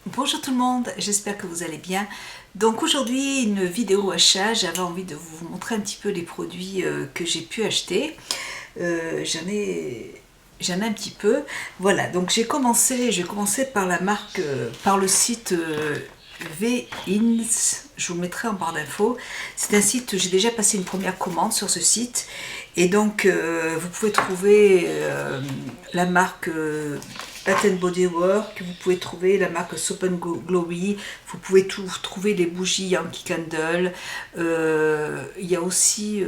Bonjour tout le monde, j'espère que vous allez bien. Donc aujourd'hui une vidéo achat, j'avais envie de vous montrer un petit peu les produits que j'ai pu acheter. J'en ai un petit peu. Voilà, donc j'ai commencé par la marque, par le site V-Ins, je vous le mettrai en barre d'infos. C'est un site, j'ai déjà passé une première commande sur ce site. Et donc vous pouvez trouver la marque Bath Body Works, vous pouvez trouver la marque Soap Glowy, vous pouvez trouver les bougies Yankee Candle, il y a aussi,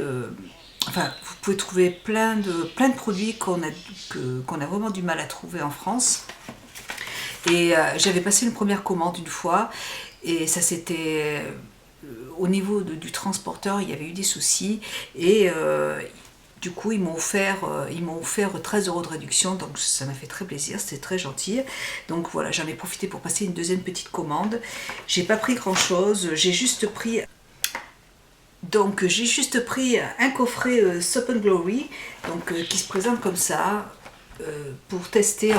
enfin vous pouvez trouver plein de produits qu'on a vraiment du mal à trouver en France. Et j'avais passé une première commande une fois, et ça s'était... au niveau du transporteur, il y avait eu des soucis, et du coup, ils m'ont offert 13 € de réduction, donc ça m'a fait très plaisir, c'était très gentil. Donc voilà, j'en ai profité pour passer une deuxième petite commande. J'ai pas pris grand chose, j'ai juste pris un coffret Soap and Glory, donc qui se présente comme ça. Pour tester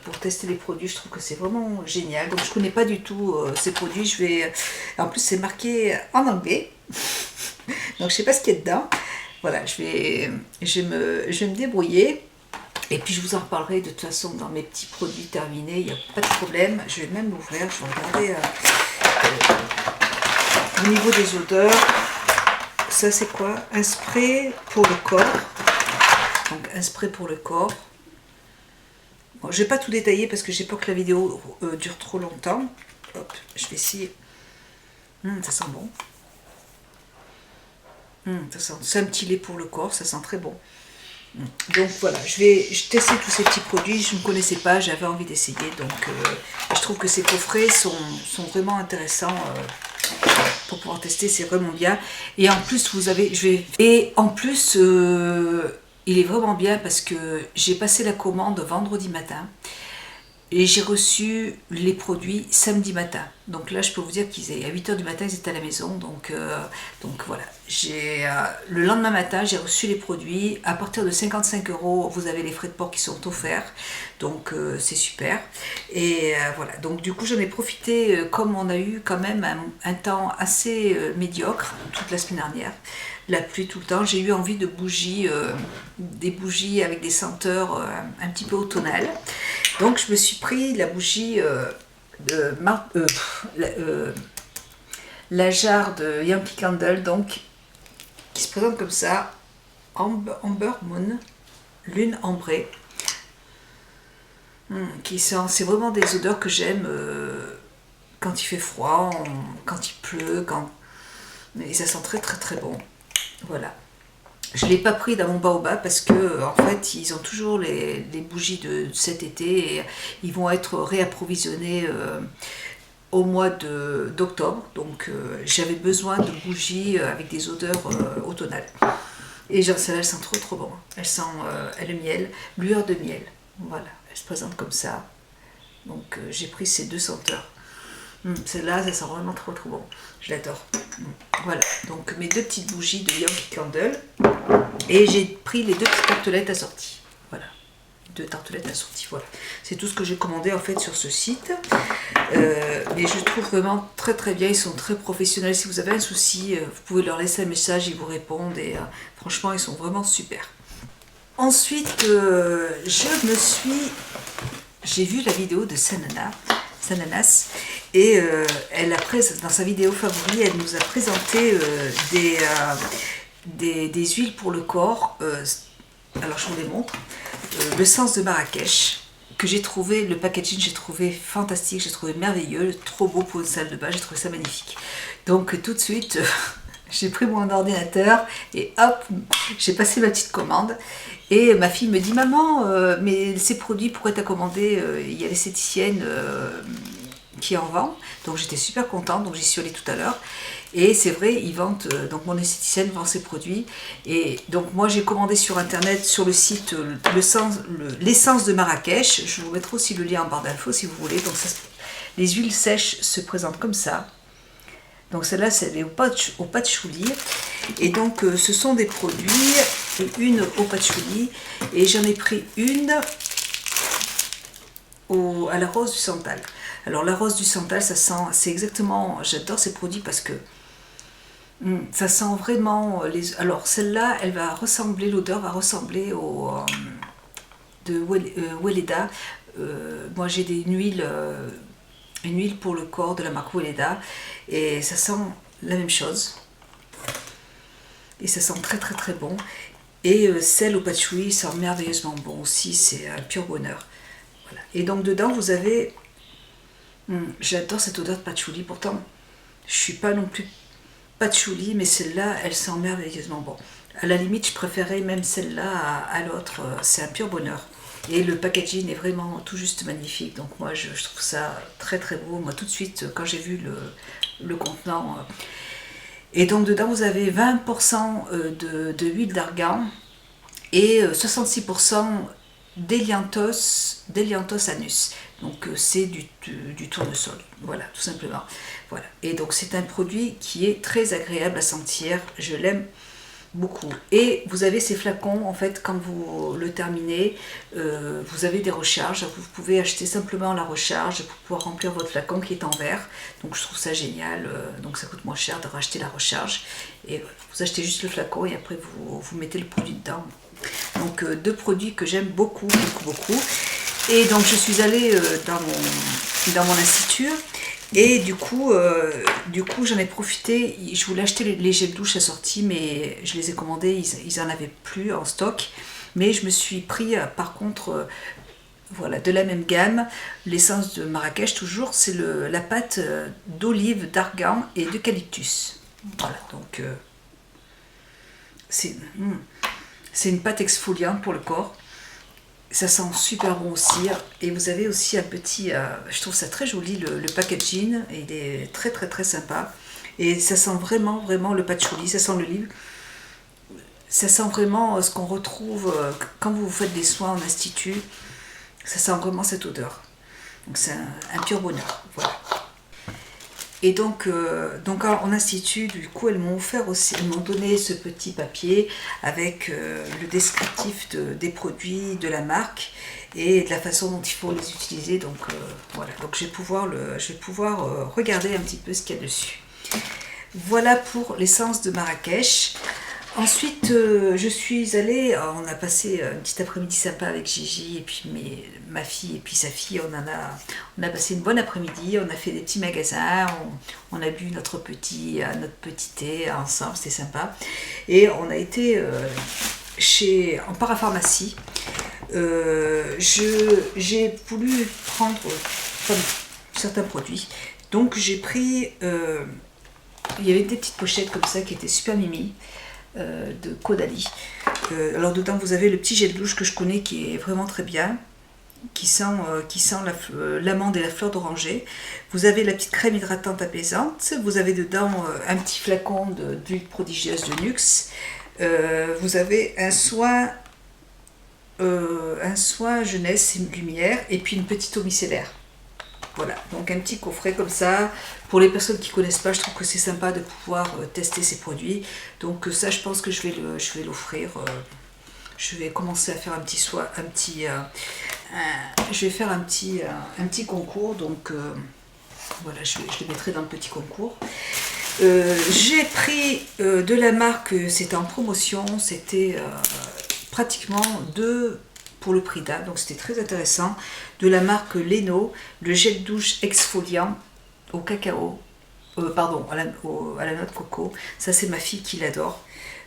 pour tester les produits, je trouve que c'est vraiment génial. Donc je connais pas du tout ces produits, en plus c'est marqué en anglais, donc je sais pas ce qu'il y a dedans. Voilà, je vais me débrouiller. Et puis je vous en reparlerai de toute façon dans mes petits produits terminés, il n'y a pas de problème. Je vais même l'ouvrir, je vais regarder au niveau des odeurs. Ça c'est quoi? Un spray pour le corps. Donc un spray pour le corps. Bon, je ne vais pas tout détailler parce que j'ai peur que la vidéo dure trop longtemps. Hop, je vais essayer. Ça sent bon. C'est un petit lait pour le corps, ça sent très bon. Donc voilà, je vais tester tous ces petits produits, je ne connaissais pas, j'avais envie d'essayer, donc je trouve que ces coffrets sont vraiment intéressants pour pouvoir tester, c'est vraiment bien. Et en plus il est vraiment bien parce que j'ai passé la commande vendredi matin et j'ai reçu les produits samedi matin. Donc là, je peux vous dire à 8 h du matin, ils étaient à la maison. Donc voilà, le lendemain matin, j'ai reçu les produits. À partir de 55 €, vous avez les frais de port qui sont offerts. Donc c'est super. Et voilà, donc du coup, j'en ai profité, comme on a eu quand même un temps assez médiocre toute la semaine dernière. La pluie tout le temps, j'ai eu envie de bougies, des bougies avec des senteurs un petit peu automnales. Donc je me suis pris la bougie la jarre de Yankee Candle, donc qui se présente comme ça, Amber Moon, lune ambrée. C'est vraiment des odeurs que j'aime quand il fait froid, quand il pleut, et ça sent très très très bon. Voilà. Je ne l'ai pas pris dans mon baobab parce que en fait ils ont toujours les bougies de cet été et ils vont être réapprovisionnés au mois d'octobre. Donc j'avais besoin de bougies avec des odeurs automnales. Et genre celle-là elle sent trop trop bon. Elle sent le miel, lueur de miel. Voilà, elle se présente comme ça. Donc j'ai pris ces deux senteurs. Celle-là, ça sent vraiment trop trop bon. Je l'adore. Voilà, donc mes deux petites bougies de Yankee Candle. Et j'ai pris les deux petites tartelettes assorties. Voilà, deux tartelettes assorties. Voilà, c'est tout ce que j'ai commandé en fait sur ce site. Mais je trouve vraiment très très bien. Ils sont très professionnels. Si vous avez un souci, vous pouvez leur laisser un message, ils vous répondent. Et franchement, ils sont vraiment super. Ensuite, j'ai vu la vidéo de Sananas. Et dans sa vidéo favori, elle nous a présenté des huiles pour le corps. Alors je vous les montre. Le sens de Marrakech, que j'ai trouvé, le packaging, j'ai trouvé fantastique, j'ai trouvé merveilleux, trop beau pour une salle de bain, j'ai trouvé ça magnifique. Donc tout de suite, j'ai pris mon ordinateur et hop, j'ai passé ma petite commande. Et ma fille me dit, maman, mais ces produits, pourquoi t'as commandé? Il y a l'esthéticienne qui en vend, donc j'étais super contente, donc j'y suis allée tout à l'heure. Et c'est vrai, ils vendent, donc mon esthéticienne vend ses produits. Et donc moi j'ai commandé sur internet, sur le site l'essence de Marrakech. Je vous mettrai aussi le lien en barre d'infos si vous voulez. Donc les huiles sèches se présentent comme ça. Donc celle-là c'est au patchouli. Et donc ce sont des produits, une au patchouli. Et j'en ai pris une à la rose du santal. Alors la rose du santal, ça sent, c'est exactement, j'adore ces produits parce que ça sent vraiment les. Alors celle-là, elle va ressembler, l'odeur va ressembler au de Weleda. Moi j'ai une huile pour le corps de la marque Weleda et ça sent la même chose. Et ça sent très très très bon. Et celle au patchouli sent merveilleusement bon aussi, c'est un pur bonheur. Voilà. Et donc dedans vous avez, j'adore cette odeur de patchouli, pourtant je suis pas non plus patchouli, mais celle-là elle sent merveilleusement bon. À la limite je préférais même celle-là à l'autre, c'est un pur bonheur. Et le packaging est vraiment tout juste magnifique, donc moi je trouve ça très très beau. Moi tout de suite quand j'ai vu le contenant, et donc dedans vous avez 20% de huile d'argan et 66% d'Helianthus anus. Donc c'est du tournesol, voilà, tout simplement. Voilà. Et donc c'est un produit qui est très agréable à sentir, je l'aime beaucoup. Et vous avez ces flacons, en fait, quand vous le terminez, vous avez des recharges. Vous pouvez acheter simplement la recharge pour pouvoir remplir votre flacon qui est en verre. Donc je trouve ça génial. Donc ça coûte moins cher de racheter la recharge. Et vous achetez juste le flacon et après vous mettez le produit dedans. Donc deux produits que j'aime beaucoup, beaucoup, beaucoup. Et donc je suis allée dans mon institut. Et du coup j'en ai profité. Je voulais acheter les gels douche assortis, mais je les ai commandés, ils en avaient plus en stock. Mais je me suis pris par contre, voilà, de la même gamme, l'essence de Marrakech toujours, c'est la pâte d'olive, d'argan et d'eucalyptus. Voilà, donc c'est une pâte exfoliante pour le corps. Ça sent super bon aussi. Et vous avez aussi un petit, je trouve ça très joli, le packaging, il est très très très sympa. Et ça sent vraiment vraiment le patchouli, ça sent le livre. Ça sent vraiment ce qu'on retrouve quand vous faites des soins en institut. Ça sent vraiment cette odeur. Donc c'est un pur bonheur. Voilà. Et donc en institut, du coup, elles m'ont donné ce petit papier avec le descriptif des produits, de la marque et de la façon dont il faut les utiliser. Donc voilà, donc je vais pouvoir regarder un petit peu ce qu'il y a dessus. Voilà pour l'essence de Marrakech. Ensuite, je suis allée, on a passé une petite après-midi sympa avec Gigi et puis ma fille et puis sa fille, on a passé une bonne après-midi, on a fait des petits magasins, on a bu notre petit thé ensemble, c'était sympa. Et on a été en parapharmacie. J'ai voulu prendre certains produits, donc j'ai pris, il y avait des petites pochettes comme ça qui étaient super mimi. De Caudalie. Alors dedans vous avez le petit gel douche que je connais qui est vraiment très bien, qui sent l'amande et la fleur d'oranger. Vous avez la petite crème hydratante apaisante. Vous avez dedans un petit flacon d'huile prodigieuse de Nuxe. Vous avez un soin jeunesse et lumière et puis une petite eau micellaire. Voilà, donc un petit coffret comme ça. Pour les personnes qui ne connaissent pas, je trouve que c'est sympa de pouvoir tester ces produits. Donc ça, je pense que je vais l'offrir. Je vais commencer à faire je vais faire un petit concours. Donc voilà, je le mettrai dans le petit concours. J'ai pris de la marque, c'était en promotion, c'était pratiquement 2 pour le prix d'un, donc c'était très intéressant, de la marque Leno, le gel douche exfoliant au cacao, à la noix de coco. Ça c'est ma fille qui l'adore,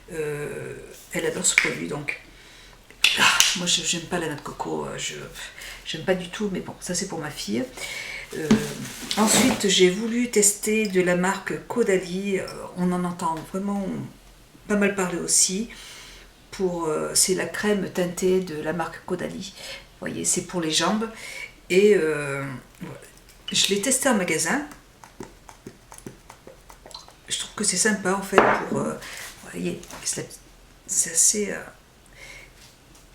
elle adore ce produit, donc moi j'aime pas la noix de coco, j'aime pas du tout, mais bon, ça c'est pour ma fille. Ensuite j'ai voulu tester de la marque Caudalie, on en entend vraiment pas mal parler aussi. C'est la crème teintée de la marque Caudalie. Vous voyez, c'est pour les jambes. Et je l'ai testé en magasin. Je trouve que c'est sympa en fait vous voyez, c'est assez.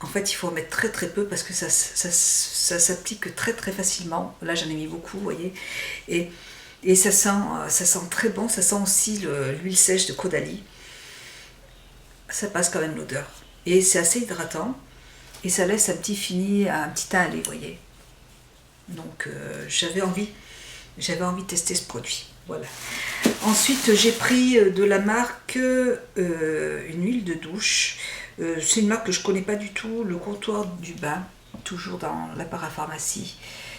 En fait, il faut en mettre très très peu parce que ça s'applique très très facilement. Là, j'en ai mis beaucoup, vous voyez. Et ça sent très bon. Ça sent aussi l'huile sèche de Caudalie. Ça passe quand même l'odeur. Et c'est assez hydratant. Et ça laisse un petit teint à aller, vous voyez. Donc j'avais envie J'avais envie de tester ce produit. Voilà. Ensuite, j'ai pris de la marque une huile de douche. C'est une marque que je ne connais pas du tout, le Comptoir du Bain, toujours dans la parapharmacie.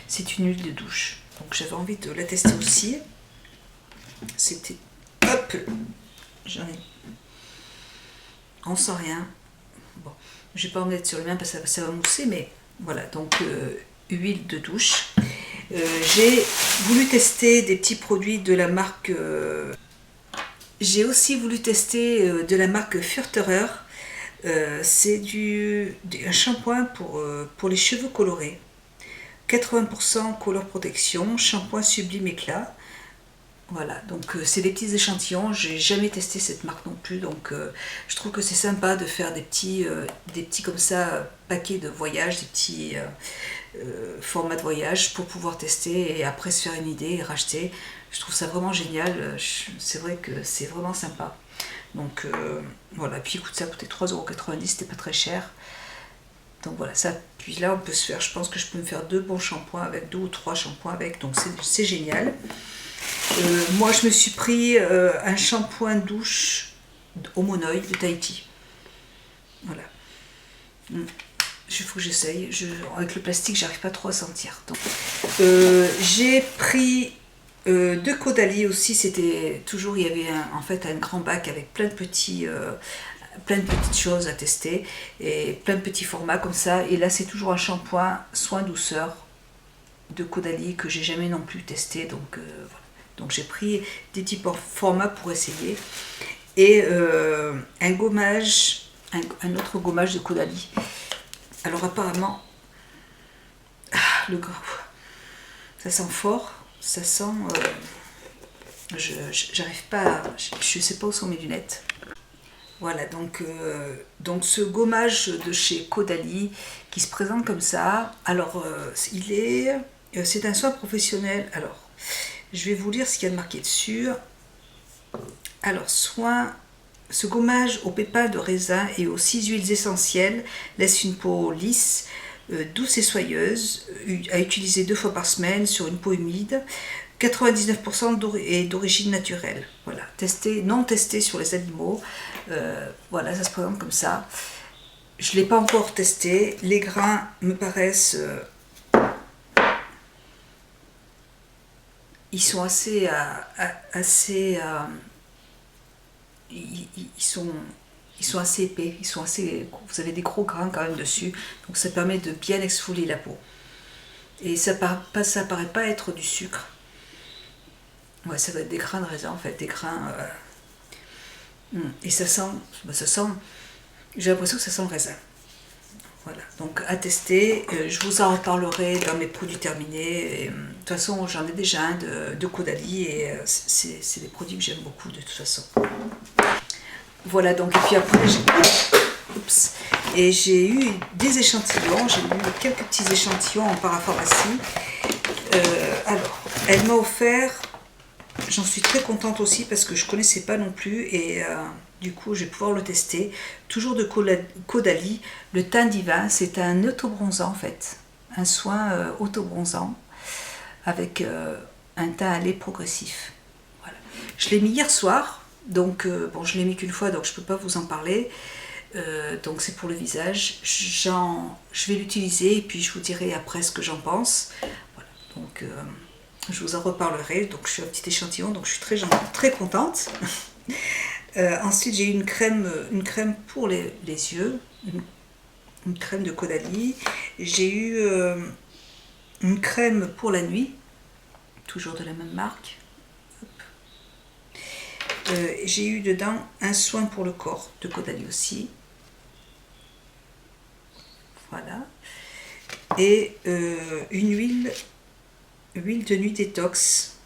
C'est une huile de douche. Donc j'avais envie de la tester aussi. C'était... Hop, j'en ai... On sent rien. Bon, je ne vais pas en mettre sur les mains parce que ça va mousser, mais voilà, donc huile de douche. J'ai voulu tester des petits produits de la marque... J'ai aussi voulu tester de la marque Furterer. C'est un shampoing pour les cheveux colorés. 80% color protection, shampoing sublime éclat. Voilà, donc c'est des petits échantillons. J'ai jamais testé cette marque non plus, donc je trouve que c'est sympa de faire des petits comme ça paquets de voyage, des petits formats de voyage pour pouvoir tester et après se faire une idée et racheter. Je trouve ça vraiment génial. C'est vrai que c'est vraiment sympa. Donc voilà, puis écoute, ça coûtait 3,90 €, c'était pas très cher. Donc voilà, ça, puis là on peut se faire, je pense que je peux me faire 2 bons shampoings avec, 2 ou 3 shampoings avec, donc c'est génial. Moi je me suis pris un shampoing douche Homonoï de Tahiti. Voilà. Il faut que j'essaye. Avec le plastique, j'arrive pas trop à sentir. J'ai pris de Caudalie aussi. C'était toujours, il y avait en fait un grand bac avec plein de petites choses à tester et plein de petits formats comme ça. Et là, c'est toujours un shampoing soin douceur de Caudalie que j'ai jamais non plus testé. Donc voilà. Donc j'ai pris des petits formats pour essayer. Et un gommage, un autre gommage de Caudalie. Alors apparemment, le gras, ça sent fort, ça sent... j'arrive pas, je sais pas où sont mes lunettes. Voilà, donc ce gommage de chez Caudalie qui se présente comme ça. Alors, c'est un soin professionnel. Alors, je vais vous lire ce qu'il y a de marqué dessus. Alors, ce gommage aux pépins de raisin et aux 6 huiles essentielles laisse une peau lisse, douce et soyeuse, à utiliser 2 fois par semaine sur une peau humide. 99% est d'origine naturelle. Voilà, non testé sur les animaux. Voilà, ça se présente comme ça. Je ne l'ai pas encore testé. Les grains me paraissent... ils sont assez ils sont assez épais, vous avez des gros grains quand même dessus, donc ça permet de bien exfolier la peau. Et ça paraît pas être du sucre. Ouais, ça va être des grains de raisin en fait, des grains... Et ça sent, j'ai l'impression que ça sent le raisin. Voilà, donc à tester, je vous en reparlerai dans mes produits terminés. De toute façon, j'en ai déjà un de Caudalie et c'est des produits que j'aime beaucoup de toute façon. Voilà, donc et puis après j'ai eu des échantillons, j'ai eu quelques petits échantillons en parapharmacie. Alors, elle m'a offert, j'en suis très contente aussi parce que je ne connaissais pas non plus et du coup je vais pouvoir le tester. Toujours de Caudalie, le teint divin, c'est un autobronzant en fait, un soin autobronzant avec un teint à lait progressif. Voilà. Je l'ai mis hier soir, donc bon, je l'ai mis qu'une fois donc je ne peux pas vous en parler. Donc c'est pour le visage. Je vais l'utiliser et puis je vous dirai après ce que j'en pense. Voilà. Donc je vous en reparlerai. Donc je suis un petit échantillon, donc je suis très contente. Ensuite j'ai eu une crème pour les yeux, une crème de Caudalie. J'ai eu une crème pour la nuit, toujours de la même marque. J'ai eu dedans un soin pour le corps de Caudalie aussi. Voilà. Et une huile de nuit détox,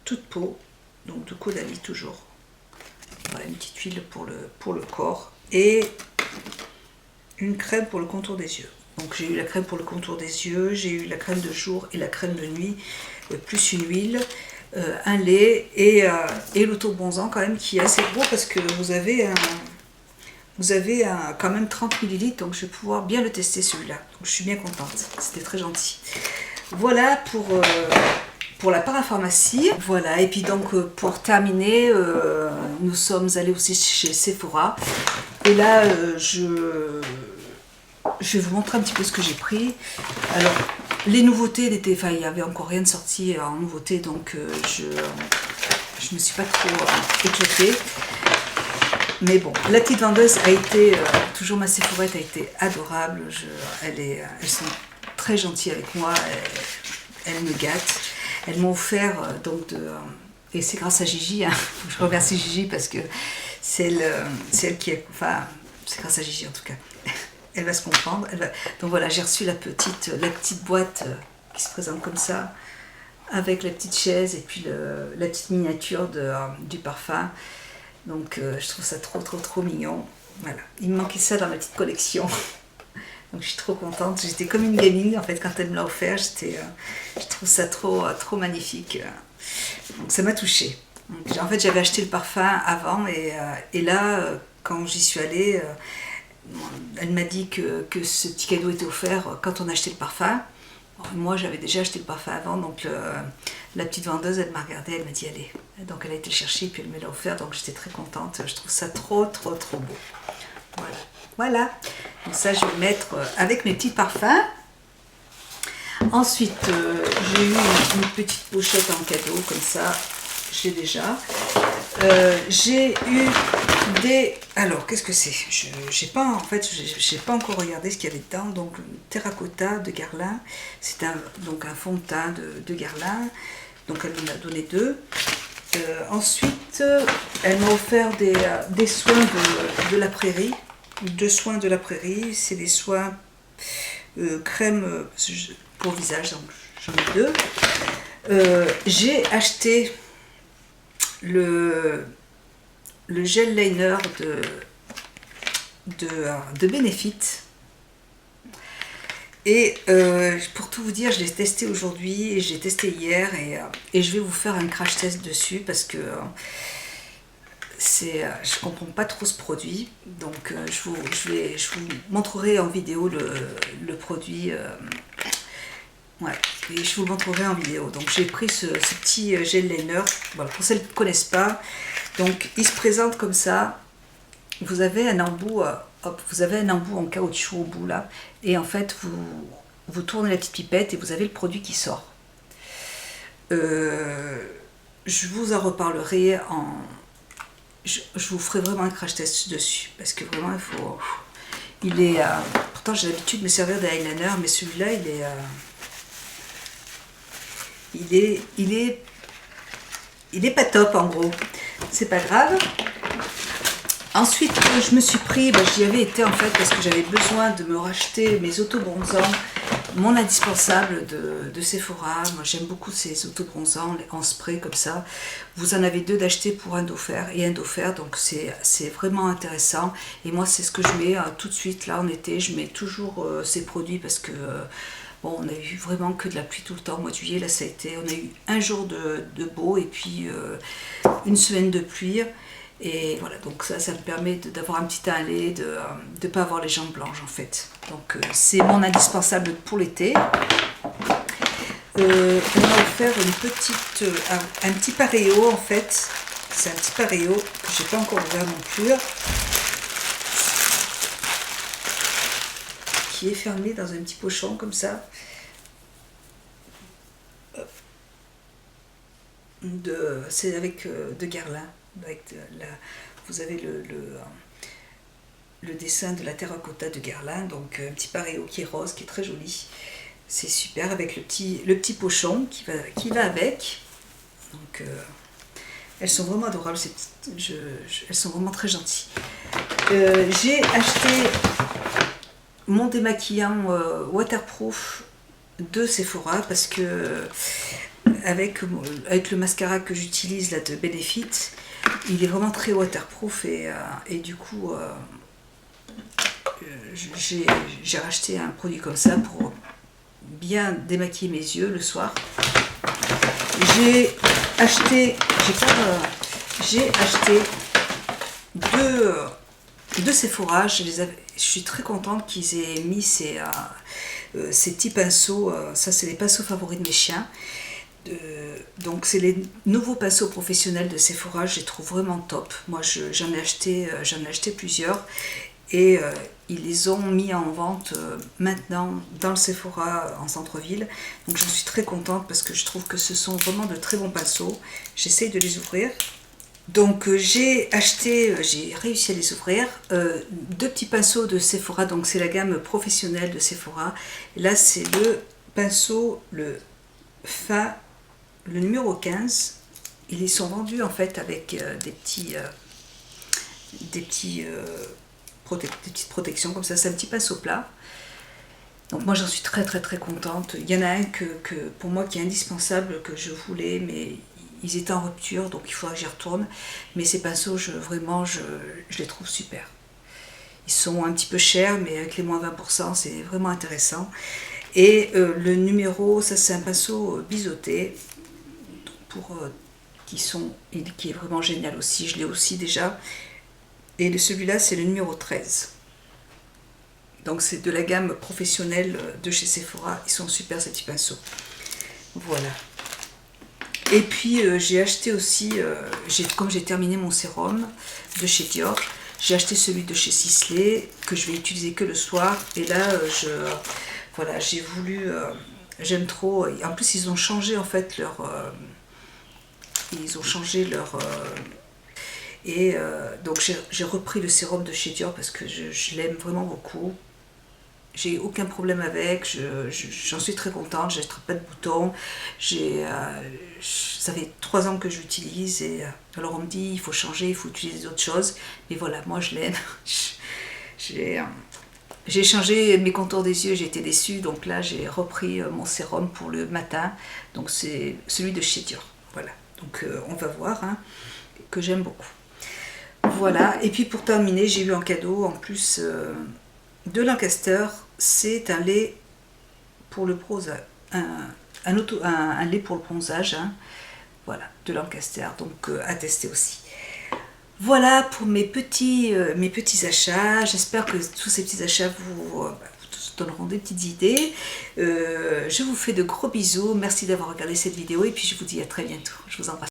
toute peau, donc de Caudalie toujours. Voilà, une petite huile pour le corps. Et une crème pour le contour des yeux. Donc j'ai eu la crème pour le contour des yeux, j'ai eu la crème de jour et la crème de nuit, plus une huile. Un lait et l'autobronzant quand même qui est assez gros parce que vous avez quand même 30 ml, donc je vais pouvoir bien le tester celui-là. Donc je suis bien contente, c'était très gentil. Voilà pour la parapharmacie. Voilà, et puis donc pour terminer, nous sommes allés aussi chez Sephora. Et là, je vais vous montrer un petit peu ce que j'ai pris. Alors, les nouveautés n'étaient, enfin, il n'y avait encore rien de sorti en nouveauté, donc je me suis pas trop éclatée. Mais bon, la petite vendeuse a été, toujours ma Sephorette a été adorable. Elles sont très gentilles avec moi, elles me gâtent. Elles m'ont offert et c'est grâce à Gigi, hein. Je remercie Gigi parce que c'est elle qui est, enfin, c'est grâce à Gigi en tout cas. Elle va se comprendre. Donc voilà, j'ai reçu la petite boîte qui se présente comme ça, avec la petite chaise et puis la petite miniature du parfum. Donc je trouve ça trop mignon. Voilà, il me manquait ça dans ma petite collection. Donc je suis trop contente. J'étais comme une gamine en fait quand elle me l'a offert. Je trouve ça trop magnifique. Donc ça m'a touchée. Donc, en fait j'avais acheté le parfum avant et là quand j'y suis allée, elle m'a dit que ce petit cadeau était offert quand on achetait le parfum. Moi j'avais déjà acheté le parfum avant, donc la petite vendeuse elle m'a regardée, elle m'a dit allez. Donc elle a été le chercher puis elle me l'a offert, donc j'étais très contente. Je trouve ça trop beau. Voilà. Donc ça je vais le mettre avec mes petits parfums. Ensuite j'ai eu une petite pochette en cadeau comme ça, j'ai déjà. J'ai eu des... Alors qu'est-ce que c'est? J'ai pas encore regardé ce qu'il y avait dedans. Donc terracotta de Guerlain, c'est donc un fond de teint de Guerlain. Donc elle m'en a donné 2. Ensuite elle m'a offert des soins de la prairie. 2 soins de la prairie, c'est des soins crème pour visage, donc j'en ai 2. J'ai acheté le gel liner de Benefit. Et pour tout vous dire, je l'ai testé aujourd'hui et j'ai testé hier et je vais vous faire un crash test dessus parce que je comprends pas trop ce produit. Donc je vous montrerai en vidéo le produit. Ouais, et je vous le montrerai en vidéo. Donc j'ai pris ce petit gel liner. Voilà, pour celles qui ne connaissent pas, donc il se présente comme ça. Vous avez un embout, vous avez un embout en caoutchouc au bout là, et en fait vous tournez la petite pipette et vous avez le produit qui sort. Je vous en reparlerai je vous ferai vraiment un crash test dessus parce que vraiment il est. Pourtant j'ai l'habitude de me servir d'eyeliner, mais celui-là il est pas top en gros. C'est pas grave. Ensuite, je me suis pris, j'y avais été en fait parce que j'avais besoin de me racheter mes autobronzants, mon indispensable de Sephora. Moi j'aime beaucoup ces autobronzants en spray comme ça. Vous en avez 2 d'acheter pour un d'offert et un d'offert, donc c'est vraiment intéressant. Et moi c'est ce que je mets tout de suite là en été. Je mets toujours ces produits parce que bon, on a eu vraiment que de la pluie tout le temps au mois de juillet. Là ça a été, on a eu un jour de beau et puis une semaine de pluie. Et voilà, donc ça me permet d'avoir un petit teint lait, de ne pas avoir les jambes blanches en fait. Donc c'est mon indispensable pour l'été. On m'a offert un petit pareo en fait. C'est un petit pareo que j'ai pas encore ouvert non plus. Qui est fermé dans un petit pochon comme ça. C'est avec de Guerlain. Vous avez le dessin de la terracotta de Guerlain, donc un petit pareo qui est rose, qui est très joli. C'est super avec le petit pochon qui va avec. Donc elles sont vraiment adorables, ces petites, elles sont vraiment très gentilles. J'ai acheté mon démaquillant waterproof de Sephora parce que avec le mascara que j'utilise là de Benefit, il est vraiment très waterproof et du coup j'ai racheté un produit comme ça pour bien démaquiller mes yeux le soir. J'ai acheté deux Sephora. Je suis très contente qu'ils aient mis ces petits pinceaux. Ça c'est les pinceaux favoris de mes chiens. Donc c'est les nouveaux pinceaux professionnels de Sephora, je les trouve vraiment top. Moi j'en ai acheté plusieurs et ils les ont mis en vente maintenant dans le Sephora en centre-ville. Donc j'en suis très contente parce que je trouve que ce sont vraiment de très bons pinceaux. J'essaye de les ouvrir. Donc j'ai réussi à les ouvrir. Deux petits pinceaux de Sephora, donc c'est la gamme professionnelle de Sephora. Et là c'est le pinceau, le numéro 15. Ils sont vendus en fait avec des petites protections comme ça. C'est un petit pinceau plat. Donc moi j'en suis très contente. Il y en a un que pour moi qui est indispensable, que je voulais, mais ils étaient en rupture, donc il faudra que j'y retourne. Mais ces pinceaux, je les trouve super. Ils sont un petit peu chers, mais avec les moins 20%, c'est vraiment intéressant. Et le numéro, ça c'est un pinceau biseauté, qui est vraiment génial aussi. Je l'ai aussi déjà. Et celui-là, c'est le numéro 13. Donc c'est de la gamme professionnelle de chez Sephora. Ils sont super ces petits pinceaux. Voilà. Et puis j'ai acheté aussi, comme j'ai terminé mon sérum de chez Dior, j'ai acheté celui de chez Sisley que je vais utiliser que le soir. Et là, voilà, j'ai voulu, j'aime trop. En plus, ils ont changé en fait donc j'ai repris le sérum de chez Dior parce que je l'aime vraiment beaucoup. J'ai aucun problème avec, j'en suis très contente, je n'ai pas de boutons. Ça fait 3 ans que je l'utilise et alors on me dit il faut changer, il faut utiliser d'autres choses. Mais voilà, moi je l'aime. J'ai changé mes contours des yeux, j'ai été déçue, donc là j'ai repris mon sérum pour le matin. Donc c'est celui de chez Dior. Voilà, donc on va voir, hein, que j'aime beaucoup. Voilà, et puis pour terminer, j'ai eu en cadeau en plus de Lancaster, c'est un lait pour le bronzage, un lait pour le bronzage, hein, voilà, de Lancaster, donc à tester aussi. Voilà pour mes petits achats. J'espère que tous ces petits achats vous donneront des petites idées. Je vous fais de gros bisous. Merci d'avoir regardé cette vidéo et puis je vous dis à très bientôt. Je vous embrasse.